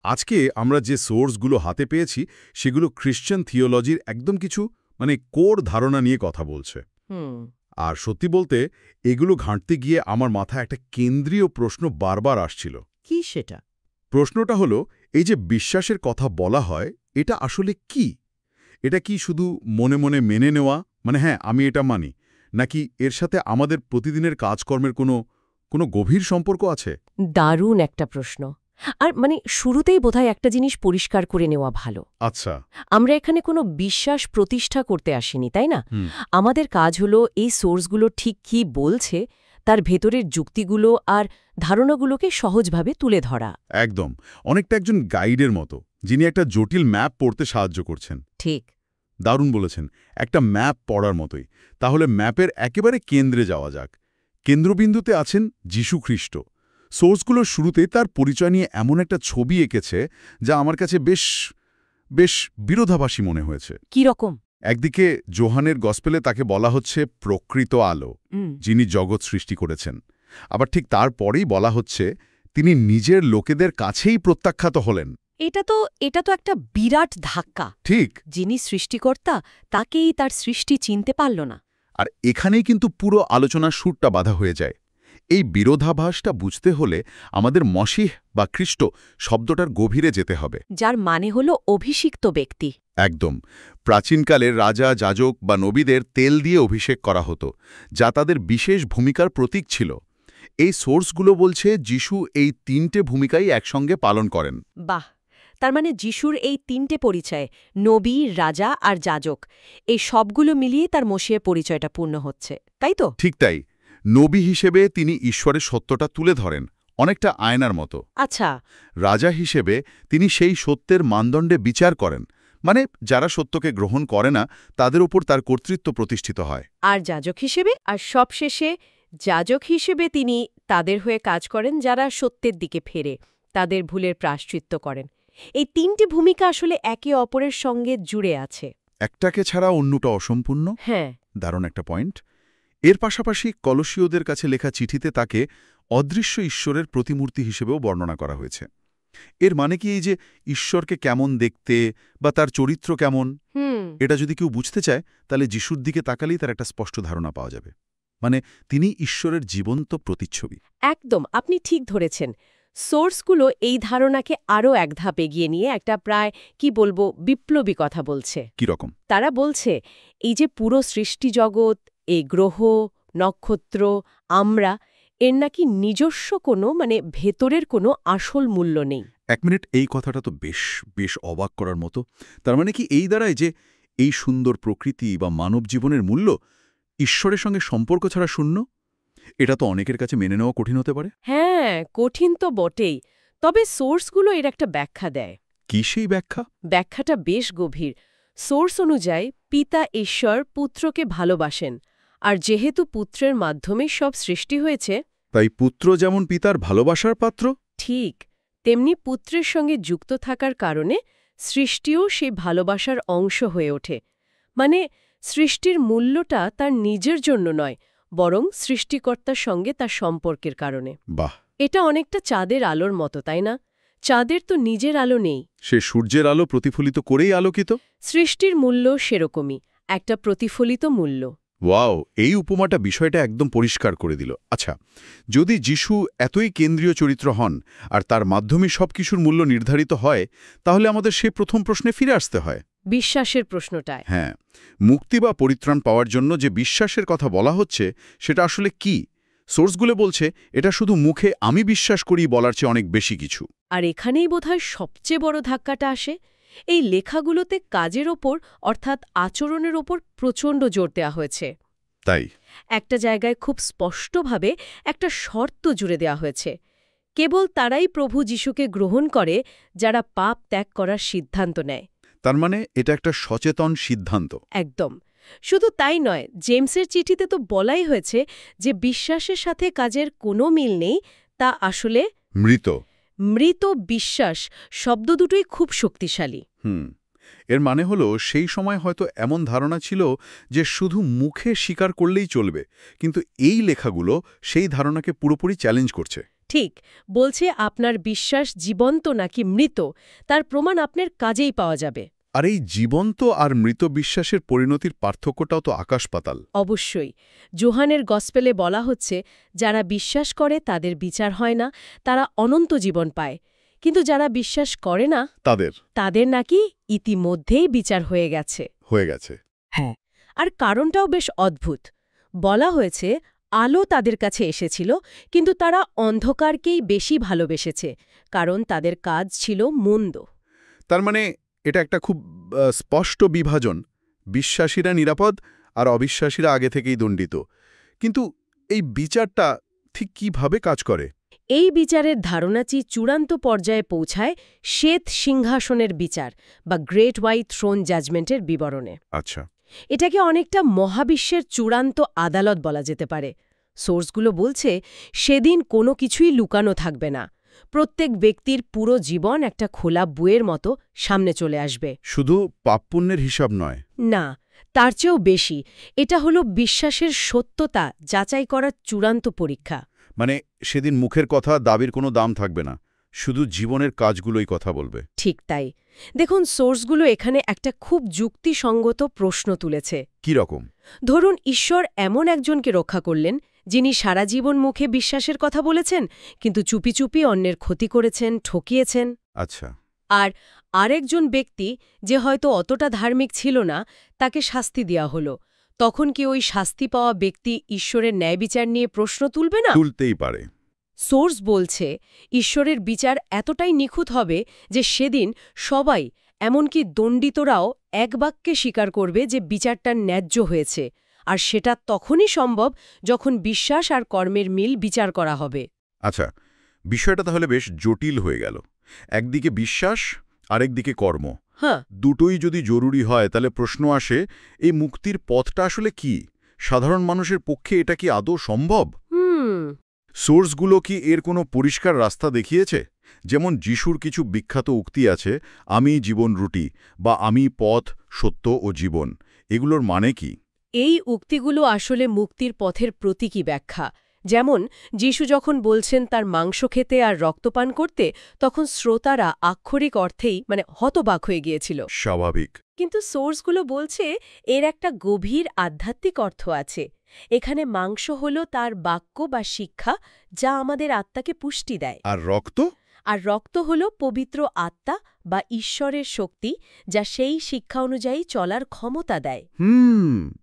আজকে আমরা যে সোর্সগুলো হাতে পেয়েছি সেগুলো খ্রিশ্চান থিওলজির একদম কিছু কোর ধারণা নিয়ে কথা বলছে। আর সত্যি বলতে এগুলো ঘাঁটতে গিয়ে আমার মাথায় একটা কেন্দ্রীয় প্রশ্ন বারবার আসছিল। কি সেটা? প্রশ্নটা হলো, এই যে বিশ্বাসের কথা বলা হয়, এটা আসলে কি? এটা কি শুধু মনে মনে মেনে নেওয়া, হ্যাঁ আমি এটা মানি, নাকি এর সাথে আমাদের প্রতিদিনের কাজকর্মের কোনো গভীর সম্পর্ক আছে? দারুণ একটা প্রশ্ন। আর শুরুতেই বোধহয় একটা জিনিস পরিষ্কার করে নেওয়া ভালো। আচ্ছা। আমরা এখানে কোনো বিশ্বাস প্রতিষ্ঠা করতে আসিনি, তাই না? আমাদের কাজ হলো এই সোর্সগুলো ঠিক কি বলছে তার ভেতরের যুক্তিগুলো আর ধারণাগুলোকে সহজভাবে তুলে ধরা। একদম, অনেকটা একজন গাইডের মতো, যিনি একটা জটিল ম্যাপ পড়তে সাহায্য করছেন। ঠিক, দারুণ বলেছেন, একটা ম্যাপ পড়ার মতোই। তাহলে ম্যাপের একেবারে কেন্দ্রে যাওয়া যাক। কেন্দ্রবিন্দুতে আছেন যীশু খ্রিস্ট। সোর্সগুলোর শুরুতে তার পরিচয় নিয়ে এমন একটা ছবি এঁকেছে যা আমার কাছে বেশ বিরোধাভাসী মনে হয়েছে। কি রকম? একদিকে যোহানের গসপেলে তাকে বলা হচ্ছে প্রকৃত আলো, যিনি জগৎ সৃষ্টি করেছেন। আবার ঠিক তারপরেই বলা হচ্ছে তিনি নিজের লোকেদের কাছেই প্রত্যাখ্যাত হলেন। এটা তো একটা বিরাট ধাক্কা। ঠিক। যিনি সৃষ্টিকর্তা তাকেই তার সৃষ্টি চিনতে পারল না। আর এখানেই কিন্তু পুরো আলোচনার সুরটা বাধা হয়ে যায়। এই বিরোধাভাসটা বুঝতে হলে আমাদের মসিহ বা খ্রিস্ট শব্দটার গভীরে যেতে হবে, যার মানে হল অভিষিক্ত ব্যক্তি। একদম। প্রাচীনকালের রাজা, যাজক বা নবীদের তেল দিয়ে অভিষেক করা হতো, যা তাদের বিশেষ ভূমিকার প্রতীক ছিল। এই সোর্সগুলো বলছে যিশু এই তিনটে ভূমিকাই একসঙ্গে পালন করেন। বাহ! তার মানে যিশুর এই তিনটে পরিচয়, নবী, রাজা আর যাজক, এই সবগুলো মিলিয়ে তার মসিহের পরিচয়টা পূর্ণ হচ্ছে, তাই তো? ঠিক তাই। নবী হিসেবে তিনি ঈশ্বরের সত্যটা তুলে ধরেন, অনেকটা আয়নার মতো। আচ্ছা। রাজা হিসেবে তিনি সেই সত্যের মানদণ্ডে বিচার করেন, যারা সত্যকে গ্রহণ করে না তাদের উপর তার কর্তৃত্ব প্রতিষ্ঠিত হয়। আর সবশেষে যাজক হিসেবে তিনি তাদের হয়ে কাজ করেন যারা সত্যের দিকে ফেরে, তাদের ভুলের প্রায়শ্চিত্ত করেন। এই তিনটি ভূমিকা আসলে একে অপরের সঙ্গে জুড়ে আছে। একটাকে ছাড়া অন্যটা অসম্পূর্ণ। হ্যাঁ, দারুণ একটা পয়েন্ট। এর পাশাপাশি কলসীয়দের কাছে লেখা চিঠিতে তাকে অদৃশ্য ঈশ্বরের প্রতিমূর্তি হিসেবেও বর্ণনা করা হয়েছে। এর মানে কি এই যে ঈশ্বরকে কেমন দেখতে বা তার চরিত্র কেমন, এটা যদি কেউ বুঝতে চায় তাহলে যিশুর দিকে তাকালেই তার একটা স্পষ্ট ধারণা পাওয়া যাবে। তিনি ঈশ্বরের জীবন্ত প্রতিচ্ছবি। একদম, আপনি ঠিক ধরেছেন। সোর্সগুলো এই ধারণাকে আরও এক ধাপ এগিয়ে নিয়ে একটা প্রায় বিপ্লবী কথা বলছে। কিরকম? তারা বলছে এই যে পুরো সৃষ্টিজগৎ, এই গ্রহ, নক্ষত্র, আমরা, এর নাকি নিজস্ব কোনো ভেতরের কোনো আসল মূল্য নেই। এক মিনিট, এই কথাটা তো বেশ অবাক করার মতো। তার মানে কি এই দাঁড়ায় যে এই সুন্দর প্রকৃতি বা মানব জীবনের মূল্য ঈশ্বরের সঙ্গে সম্পর্ক ছাড়া শূন্য? এটা তো অনেকের কাছে মেনে নেওয়া কঠিন হতে পারে। হ্যাঁ, কঠিন তো বটেই। তবে সোর্সগুলো এর একটা ব্যাখ্যা দেয়। কি সেই ব্যাখ্যা? ব্যাখ্যাটা বেশ গভীর। সোর্স অনুযায়ী পিতা ঈশ্বর পুত্রকে ভালোবাসেন, আর যেহেতু পুত্রের মাধ্যমে সব সৃষ্টি হয়েছে, তাই পুত্র যেমন পিতার ভালোবাসার পাত্র, ঠিক তেমনি পুত্রের সঙ্গে যুক্ত থাকার কারণে সৃষ্টিও সেই ভালোবাসার অংশ হয়ে ওঠে। সৃষ্টির মূল্যটা তার নিজের জন্য নয়, বরং সৃষ্টিকর্তার সঙ্গে তার সম্পর্কের কারণে। বাহ! এটা অনেকটা চাঁদের আলোর মতো, তাই না? চাঁদের তো নিজের আলো নেই, সে সূর্যের আলো প্রতিফলিত করেই আলোকিত। সৃষ্টির মূল্য সেরকমই, একটা প্রতিফলিত মূল্য। ওয়াও, এই উপমাটা বিষয়টা একদম পরিষ্কার করে দিল। আচ্ছা, যদি যিশু এতই কেন্দ্রীয় চরিত্র হন আর তার মাধ্যমে সবকিছুর মূল্য নির্ধারিত হয়, তাহলে আমাদের সে প্রথম প্রশ্নে ফিরে আসতে হয়, বিশ্বাসের প্রশ্নটায়। হ্যাঁ, মুক্তি বা পরিত্রাণ পাওয়ার জন্য যে বিশ্বাসের কথা বলা হচ্ছে সেটা আসলে কি? সোর্সগুলো বলছে এটা শুধু মুখে আমি বিশ্বাস করি বলার চেয়ে অনেক বেশি কিছু। আর এখানেই বোধহয় সবচেয়ে বড় ধাক্কাটা আসে। এই লেখাগুলোতে কাজের ওপর, অর্থাৎ আচরণের ওপর প্রচণ্ড জোর দেওয়া হয়েছে। তাই একটা জায়গায় খুব স্পষ্টভাবে একটা শর্ত জুড়ে দেওয়া হয়েছে। কেবল তারাই প্রভু যিশুকে গ্রহণ করে যারা পাপ ত্যাগ করার সিদ্ধান্ত নেয়। তার মানে এটা একটা সচেতন সিদ্ধান্ত। একদম। শুধু তাই নয়, জেমসের চিঠিতে তো বলাই হয়েছে যে বিশ্বাসের সাথে কাজের কোনো মিল নেই, তা আসলে মৃত বিশ্বাস। শব্দ দুটোই খুব শক্তিশালী। এর মানে হলো সেই সময় হয়তো এমন ধারণা ছিল যে শুধু মুখে স্বীকার করলেই চলবে, কিন্তু এই লেখাগুলো সেই ধারণাকে পুরোপুরি চ্যালেঞ্জ করছে। ঠিক, বলছে আপনার বিশ্বাস জীবন্ত নাকি মৃত তার প্রমাণ আপনার কাজেই পাওয়া যাবে। আর এই জীবন্ত আর মৃত বিশ্বাসের পরিণতির পার্থক্যটাও তো আকাশ-পাতাল। অবশ্যই। যোহানের গসপেলে বলা হচ্ছে যারা বিশ্বাস করে তাদের বিচার হয় না, তারা অনন্ত জীবন পায়। কিন্তু যারা বিশ্বাস করে না তাদের নাকি ইতিমধ্যেই বিচার হয়ে গেছে। হ্যাঁ, আর কারণটাও বেশ অদ্ভুত। বলা হয়েছে আলো তাদের কাছে এসেছিল, কিন্তু তারা অন্ধকারকেই বেশি ভালোবেসেছে, কারণ তাদের কাজ ছিল মন্দ। তার মানে এটা একটা খুব স্পষ্ট বিভাজন। বিশ্বাসীরা নিরাপদ আর অবিশ্বাসীরা আগে থেকেই দণ্ডিত। কিন্তু এই বিচারটা ঠিক কিভাবে কাজ করে? এই বিচারের ধারণাটি চূড়ান্ত পর্যায়ে পৌঁছায় শ্বেত সিংহাসনের বিচার বা গ্রেট হোয়াইট থ্রোন জাজমেন্টের বিবরণে। আচ্ছা। এটাকে অনেকটা মহাবিশ্বের চূড়ান্ত আদালত বলা যেতে পারে। সোর্সগুলো বলছে সেদিন কোনো কিছুই লুকানো থাকবে না। প্রত্যেক ব্যক্তির পুরো জীবন একটা খোলা বইয়ের মতো সামনে চলে আসবে। শুধু পাপ-পুণ্যের হিসাব নয়। না, তার চেয়েও বেশি। এটা হলো বিশ্বাসের সত্যতা যাচাই করার চূড়ান্ত পরীক্ষা। মানে সেদিন মুখের কথা দাবির কোনো দাম থাকবে না, শুধু জীবনের কাজগুলোই কথা বলবে। ঠিক তাই। দেখুন, সোর্সগুলো এখানে একটা খুব যুক্তিসঙ্গত প্রশ্ন তুলেছে। কি রকম? ধরুন, ঈশ্বর এমন একজনকে রক্ষা করলেন যিনি সারা জীবন মুখে বিশ্বাসের কথা বলেছেন, কিন্তু চুপি চুপি অন্যের ক্ষতি করেছেন, ঠকিয়েছেন। আচ্ছা। আর আরেকজন ব্যক্তি যে হয়তো অতটা ধার্মিক ছিল না, তাকে শাস্তি দেওয়া হলো। তখন কি ওই শাস্তি পাওয়া ব্যক্তি ঈশ্বরের ন্যায় বিচার নিয়ে প্রশ্ন তুলবে না? তুলতেই পারে। সোর্স বলছে ঈশ্বরের বিচার এতটাই নিখুঁত হবে যে সেদিন সবাই, এমনকি দণ্ডিতরাও এক বাক্যে স্বীকার করবে যে বিচারটা ন্যায্য হয়েছে। আর সেটা তখনই সম্ভব যখন বিশ্বাস আর কর্মের মিল বিচার করা হবে। আচ্ছা, বিষয়টা তাহলে বেশ জটিল হয়ে গেল। একদিকে বিশ্বাস, আরেকদিকে কর্ম। হ্যাঁ, দুটোই যদি জরুরি হয় তাহলে প্রশ্ন আসে, এই মুক্তির পথটা আসলে কি? সাধারণ মানুষের পক্ষে এটা কি আদৌ সম্ভব? সোর্সগুলো কি এর কোনো পরিষ্কার রাস্তা দেখিয়েছে? যেমন যিশুর কিছু বিখ্যাত উক্তি আছে, আমি জীবন রুটি, বা আমি পথ, সত্য ও জীবন। এগুলোর মানে কি? এই উক্তিগুলো আসলে মুক্তির পথের প্রতীকী ব্যাখ্যা। যেমন যিশু যখন বলছেন তার মাংস খেতে আর রক্তপান করতে, তখন শ্রোতারা আক্ষরিক অর্থেই হতবাক হয়ে গিয়েছিল। স্বাভাবিক। কিন্তু সোর্সগুলো বলছে এর একটা গভীর আধ্যাত্মিক অর্থ আছে। এখানে মাংস হলো তার বাক্য বা শিক্ষা, যা আমাদের আত্মাকে পুষ্টি দেয়। আর রক্ত? আর রক্ত হলো পবিত্র আত্মা বা ঈশ্বরের শক্তি, যা সেই শিক্ষা অনুযায়ী চলার ক্ষমতা দেয়।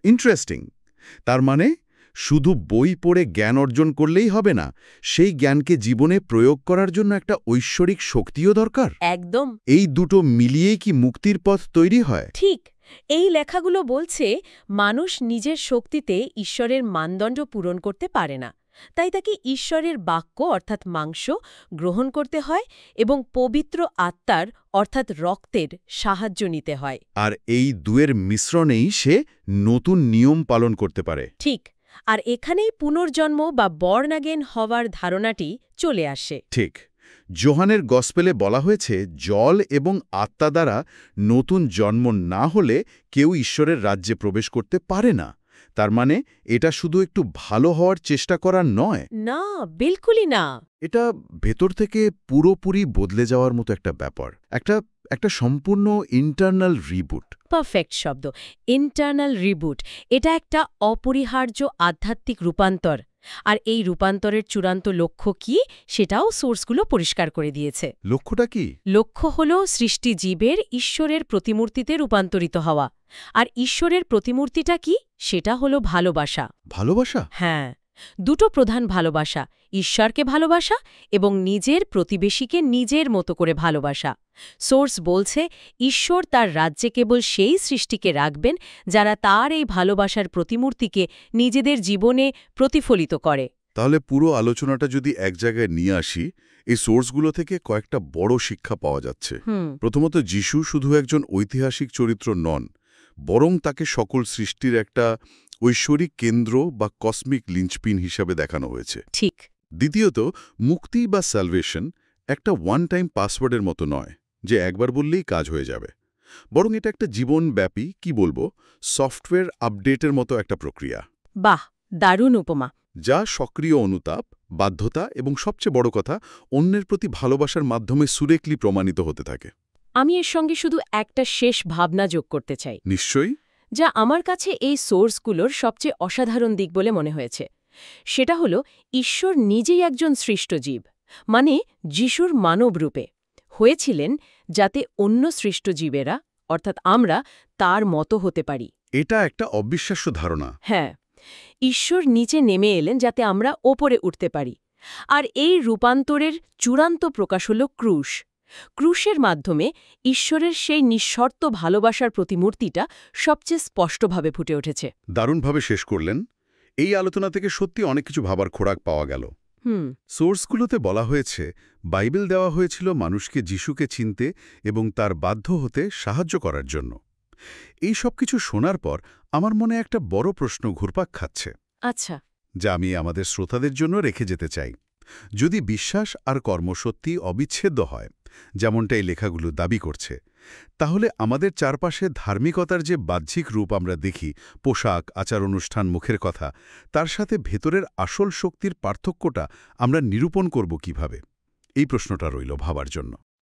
ইন্টারেস্টিং। তার মানে শুধু বই পড়ে জ্ঞান অর্জন করলেই হবে না, সেই জ্ঞানকে জীবনে প্রয়োগ করার জন্য একটা ঐশ্বরিক শক্তিও দরকার। একদম। এই দুটো মিলিয়েই কি মুক্তির পথ তৈরি হয়? ঠিক। এই লেখাগুলো বলছে মানুষ নিজের শক্তিতে ঈশ্বরের মানদণ্ড পূরণ করতে পারে না। তাই তাকে ঈশ্বরের বাক্য অর্থাৎ মাংস গ্রহণ করতে হয় এবং পবিত্র আত্মার অর্থাৎ রক্তের সাহায্য নিতে হয়। আর এই দুয়ের মিশ্রণেই সে নতুন নিয়ম পালন করতে পারে। ঠিক। আর এখানেই পুনর্জন্ম বা বর্ন অ্যাগেন হওয়ার ধারণাটি চলে আসে। ঠিক। যোহানের গসপেলে বলা হয়েছে জল এবং আত্মা দ্বারা নতুন জন্ম না হলে কেউ ঈশ্বরের রাজ্যে প্রবেশ করতে পারে না। তার মানে এটা শুধু একটু ভালো হওয়ার চেষ্টা করা নয়। না, বিলকুলই না। এটা ভেতর থেকে পুরোপুরি বদলে যাওয়ার মতো একটা ব্যাপার, একটা সম্পূর্ণ ইন্টারনাল রিবুট। পারফেক্ট শব্দ, ইন্টারনাল রিবুট। এটা একটা অপরিহার্য আধ্যাত্মিক রূপান্তর। আর এই রূপান্তরের চূড়ান্ত লক্ষ্য কি, সেটাও সোর্সগুলো পরিষ্কার করে দিয়েছে। লক্ষ্যটা কি? লক্ষ্য হল সৃষ্টি জীবের ঈশ্বরের প্রতিমূর্তিতে রূপান্তরিত হওয়া। আর ঈশ্বরের প্রতিমূর্তিটা কি? সেটা হলো ভালোবাসা। ভালোবাসা? হ্যাঁ, দুটো প্রধান ভালোবাসা, ঈশ্বরকে ভালোবাসা এবং নিজের প্রতিবেশীকে নিজের মতো করে ভালোবাসা। সোর্স বলছে ঈশ্বর তার রাজ্যে কেবল সেই সৃষ্টিকে রাখবেন যারা তার এই ভালোবাসার প্রতিমূর্তিকে নিজেদের জীবনে প্রতিফলিত করে। তাহলে পুরো আলোচনাটা যদি এক জায়গায় নিয়ে আসি, এই সোর্সগুলো থেকে কয়েকটা বড় শিক্ষা পাওয়া যাচ্ছে। প্রথমত, যিশু শুধু একজন ঐতিহাসিক চরিত্র নন, বরং তাকে সকল সৃষ্টির একটা ঐশ্বরিক কেন্দ্র বা কসমিক লিঞ্চপিন হিসাবে দেখানো হয়েছে। ঠিক। দ্বিতীয়ত, মুক্তি বা স্যালভেশন একটা ওয়ান টাইম পাসওয়ার্ডের মতো নয় যে একবার বললেই কাজ হয়ে যাবে, বরং এটা একটা জীবনব্যাপী, সফটওয়্যার আপডেটের মতো একটা প্রক্রিয়া। বাহ, দারুণ উপমা। যা সক্রিয় অনুতাপ, বাধ্যতা এবং সবচেয়ে বড় কথা অন্যের প্রতি ভালোবাসার মাধ্যমে সুরেক্লি প্রমাণিত হতে থাকে। আমি এর সঙ্গে শুধু একটা শেষ ভাবনা যোগ করতে চাই, নিশ্চয়ই। যা আমার কাছে এই সোর্সগুলোর সবচেয়ে অসাধারণ দিক বলে মনে হয়েছে। সেটা হল ঈশ্বর নিজেই একজন সৃষ্ট জীব, মানে যিশুর মানব রূপে হয়েছিলেন, যাতে অন্য সৃষ্ট জীবেরা, অর্থাৎ আমরা, তার মতো হতে পারি। এটা একটা অবিশ্বাস্য ধারণা। হ্যাঁ, ঈশ্বর নিচে নেমে এলেন যাতে আমরা ওপরে উঠতে পারি। আর এই রূপান্তরের চূড়ান্ত প্রকাশ হল ক্রুশ। ক্রুশের মাধ্যমে ঈশ্বরের সেই নিঃশর্ত ভালোবাসার প্রতিমূর্তিটা সবচেয়ে স্পষ্টভাবে ফুটে উঠেছে। দারুণভাবে শেষ করলেন। এই আলোচনা থেকে সত্যি অনেক কিছু ভাবার খোরাক পাওয়া গেল। সোর্সগুলোতে বলা হয়েছে বাইবেল দেওয়া হয়েছিল মানুষকে যিশুকে চিনতে এবং তার বাধ্য হতে সাহায্য করার জন্য। এই সব কিছু শোনার পর আমার মনে একটা বড় প্রশ্ন ঘুরপাক খাচ্ছে, আচ্ছা, যা আমি আমাদের শ্রোতাদের জন্য রেখে যেতে চাই। যদি বিশ্বাস আর কর্ম সত্যি অবিচ্ছেদ্য হয়, যেমনটা এই লেখাগুলো দাবি করছে, তাহলে আমাদের চারপাশে ধার্মিকতার যে বাহ্যিক রূপ আমরা দেখি, পোশাক, আচার অনুষ্ঠান, মুখের কথা, তার সাথে ভেতরের আসল শক্তির পার্থক্যটা আমরা নিরূপণ করব কিভাবে? এই প্রশ্নটা রইল ভাবার জন্য।